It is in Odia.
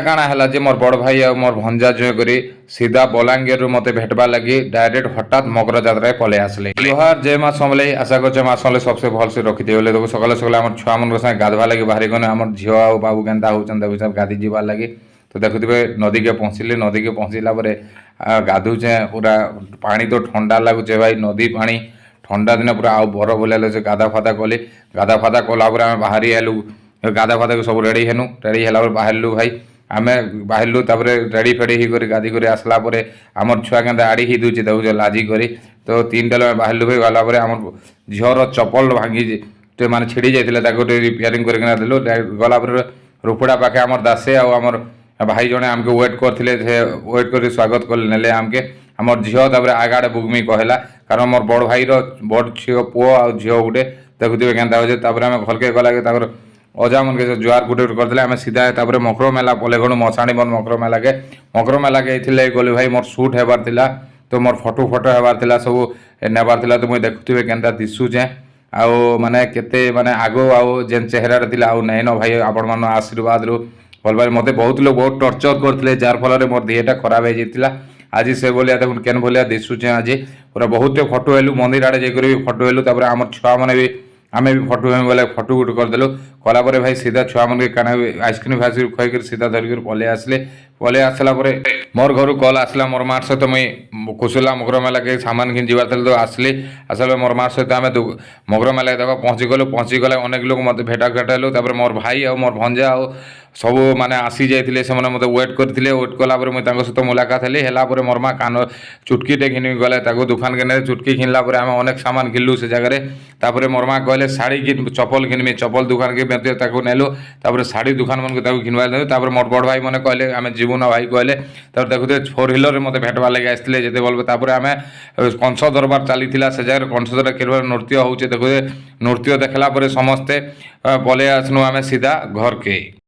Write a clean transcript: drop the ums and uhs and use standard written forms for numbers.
କାଣା ହେଲା ଯେ ମୋर ବଡ଼ ଭାଇ ଆଉ ମୋर ଭଞ୍ଜା ଜୟ କରି ସିଧା ବଲାଙ୍ଗୀରରୁ ମତେ ଭେଟବା ଲାଗି ଡାଇରେକ୍ଟ ହଠାତ୍ ମକର ଯାତ୍ରାରେ ପଳେଇ ଆସିଲେ। ଜୁହାର ଜୟ ମା ସମଲେଇ, ଆଶା କରୁଛେ ମା ସମଲେଇ ସବସେ ଭଲସେ ରଖିଥିବେ ବୋଲେ। ଦେଖୁ ସକାଳେ ସକାଳେ ଆମର ଛୁଆମାନଙ୍କ ସାଙ୍ଗେ ଗାଧବା ଲାଗି ବାହାରି ଗନେ ଆମର ଝିଅ ଆଉ ବାବୁ କେନ୍ତା ହଉଛନ୍ତି ଦେଖୁଛ ଗାଧି ଯିବାର ଲାଗି। ତ ଦେଖୁଥିବେ ନଦୀକେ ପହଞ୍ଚିଲେ, ନଦୀକେ ପହଞ୍ଚିଲା ପରେ ଗାଧୁଛେ ପୁରା ପାଣି ତ ଥଣ୍ଡା ଲାଗୁଛେ ଭାଇ, ନଦୀ ପାଣି ଥଣ୍ଡା ଦିନେ ପୁରା ଆଉ ବରଫ ଭଳିଆ ଲାଗୁଛେ। ଗାଧା ଫାଧା କଲି, ଗାଧା ଫାଧା କଲା ପରେ ଆମେ ବାହାରି ଆଇଲୁ, ଗାଧା ଫାଧାକୁ ସବୁ ରେଡ଼ି ହେନୁ, ରେଡ଼ି ହେଲା ପରେ ବାହାରିଲୁ ଭାଇ। ଆମେ ବାହାରିଲୁ ତାପରେ ରେଡ଼ି ଫେଡ଼ି ହେଇକରି ଗାଧି କରି ଆସିଲା ପରେ ଆମର ଛୁଆ କେନ୍ତା ଆଡ଼ି ହେଇ ଦେଉଛି ଦେଖୁଛ ଲାଜି କରି। ତ 3ଟା ବେଳେ ବାହାରିଲୁ ଭାଇ, ଗଲା ପରେ ଆମର ଝିଅର ଚପଲ ଭାଙ୍ଗି ମାନେ ଛିଡ଼ି ଯାଇଥିଲା, ତାକୁ ଟିକେ ରିପେୟାରିଂ କରିକିନା ଦେଲୁ। ଗଲା ପରେ ରୁପଡ଼ା ପାଖେ ଆମର ଦାସେ ଆଉ ଆମର ଭାଇ ଜଣେ ଆମକୁ ୱେଟ୍ କରିଥିଲେ, ସେ ୱେଟ୍ କରି ସ୍ୱାଗତ କଲେ, ନେଲେ ଆମକେ। ଆମର ଝିଅ ତାପରେ ଆଗାଡ଼େ ବୁଗମି କହିଲା, କାରଣ ମୋର ବଡ଼ ଭାଇର ବଡ଼ ଝିଅ ପୁଅ ଆଉ ଝିଅ ଗୋଟେ ଦେଖୁଥିବେ କେନ୍ତା ହଉଛେ। ତାପରେ ଆମେ ଘରକେ ଗଲା ତାପରେ ଅଜା ମନକେ ଜୁହାର ଗୁଟେ ଗୁଟେ କରିଥିଲେ। ଆମେ ସିଧା ତାପରେ ମକର ମେଲା ପଲେ ଗଲୁ, ମଶାଣି ବନ ମକର ମେଲାକେ ଏଇଥିଲେ ଗଲି ଭାଇ। ମୋର ସୁଟ୍ ହେବାର ଥିଲା, ତ ମୋର ଫଟୋ ହେବାର ଥିଲା, ସବୁ ନେବାର ଥିଲା। ତ ମୁଇଁ ଦେଖୁଥିବେ କେନ୍ତା ଦିଶୁଛେ ଆଉ ମାନେ କେତେ ମାନେ ଆଗ ଆଉ ଯେନ୍ ଚେହେରାରେ ଥିଲା ଆଉ ନାଇଁନ ଭାଇ। ଆପଣମାନଙ୍କ ଆଶୀର୍ବାଦରୁ ଭଲ ଭାଇ ମତେ ବହୁତ ଲୋକ ବହୁତ ଟର୍ଚର କରିଥିଲେ, ଯାହାର ଫଳରେ ମୋର ଦେହଟା ଖରାପ ହେଇଯାଇଥିଲା। ଆଜି ସେ ଭଳିଆ ଦେଖୁନ କେନ୍ ଭଳିଆ ଦିଶୁଛେ। ଆଜି ପୁରା ବହୁତ ଫଟୋ ହେଲୁ, ମନ୍ଦିର ଆଡ଼େ ଯାଇକରି ବି ଫଟୋ ହେଲୁ। ତାପରେ ଆମର ଛୁଆମାନେ ବି ଆମେ ବି ଫଟୋ ହେମୁ ବୋଲେ ଫଟୋ ଗୁଟେ କରିଦେଲୁ। କଲା ପରେ ଭାଇ ସିଧା ଛୁଆମାନକେ କାଣା ଆଇସ୍କ୍ରିମ୍ ଫାଇସ୍କ୍ରିମ୍ ଖୁଆଇକରି ସିଧା ଧରିକରି ପଳେଇ ଆସିଲେ। ପଳେଇ ଆସିଲା ପରେ ମୋର ଘରୁ କଲ୍ ଆସିଲା ମୋର ମାଆ ସହିତ, ମୁଇଁ କୁଶୁଲା ମକର ମେଲାକେ ସାମାନ ଘିନି ଯିବାର ଥିଲା। ତ ଆସିଲି, ଆସିଲା ମୋର ମାଆ ସହିତ ଆମେ ମକର ମେଲାକେ ଦେଖ ପହଞ୍ଚିଗଲେ ଅନେକ ଲୋକ ମୋତେ ଭେଟା ହେଲୁ। ତାପରେ ମୋର ଭାଇ ଆଉ ମୋର ଭଞ୍ଜା ଆଉ ସବୁ ମାନେ ଆସି ଯାଇଥିଲେ, ସେମାନେ ମୋତେ ୱେଟ୍ କରିଥିଲେ। ୱେଟ୍ କଲା ପରେ ମୁଇଁ ତାଙ୍କ ସହିତ ମୁଲାକାତ ହେଲି। ହେଲା ପରେ ମୋର ମାଆ କାନ ଚୁଟକିଟେ ଘିନି ଗଲେ, ତାକୁ ଦୋକାନକେ ନେଲେ। ଚୁଟକି ଘିନିଲା ପରେ ଆମେ ଅନେକ ସାମାନ ଘିନଲୁ ସେ ଜାଗାରେ। ତାପରେ ମୋର ମାଆ କହିଲେ ଶାଢ଼ୀ ଚପଲ ଘିନମି, ଚପଲ ଦୋକାନକେ ମଧ୍ୟ ତାକୁ ନେଲୁ। ତାପରେ ଶାଢ଼ୀ ଦୋକାନ ମାନଙ୍କୁ ତାକୁ ଘିନବା ନେଲୁ। ତାପରେ ମୋର ବଡ଼ ଭାଇ ମାନେ କହିଲେ ଆମେ ଯିବୁ ନା ଭାଇ କହିଲେ। ତାପରେ ଦେଖୁଥିବେ 4 ହ୍ୱିଲରରେ ମୋତେ ଭେଟବା ଲାଗି ଆସିଥିଲେ ଯେତେ ଭଲ। ତାପରେ ଆମେ କଂସ ଦରବାର ଚାଲିଥିଲା ସେ ଜାଗାରେ, କଂସ ଦରବାର ନୃତ୍ୟ ହଉଛେ ଦେଖୁଥିବେ। ନୃତ୍ୟ ଦେଖିଲା ପରେ ସମସ୍ତେ ପଳେଇ ଆସିନୁ ଆମେ ସିଧା ଘରକେ।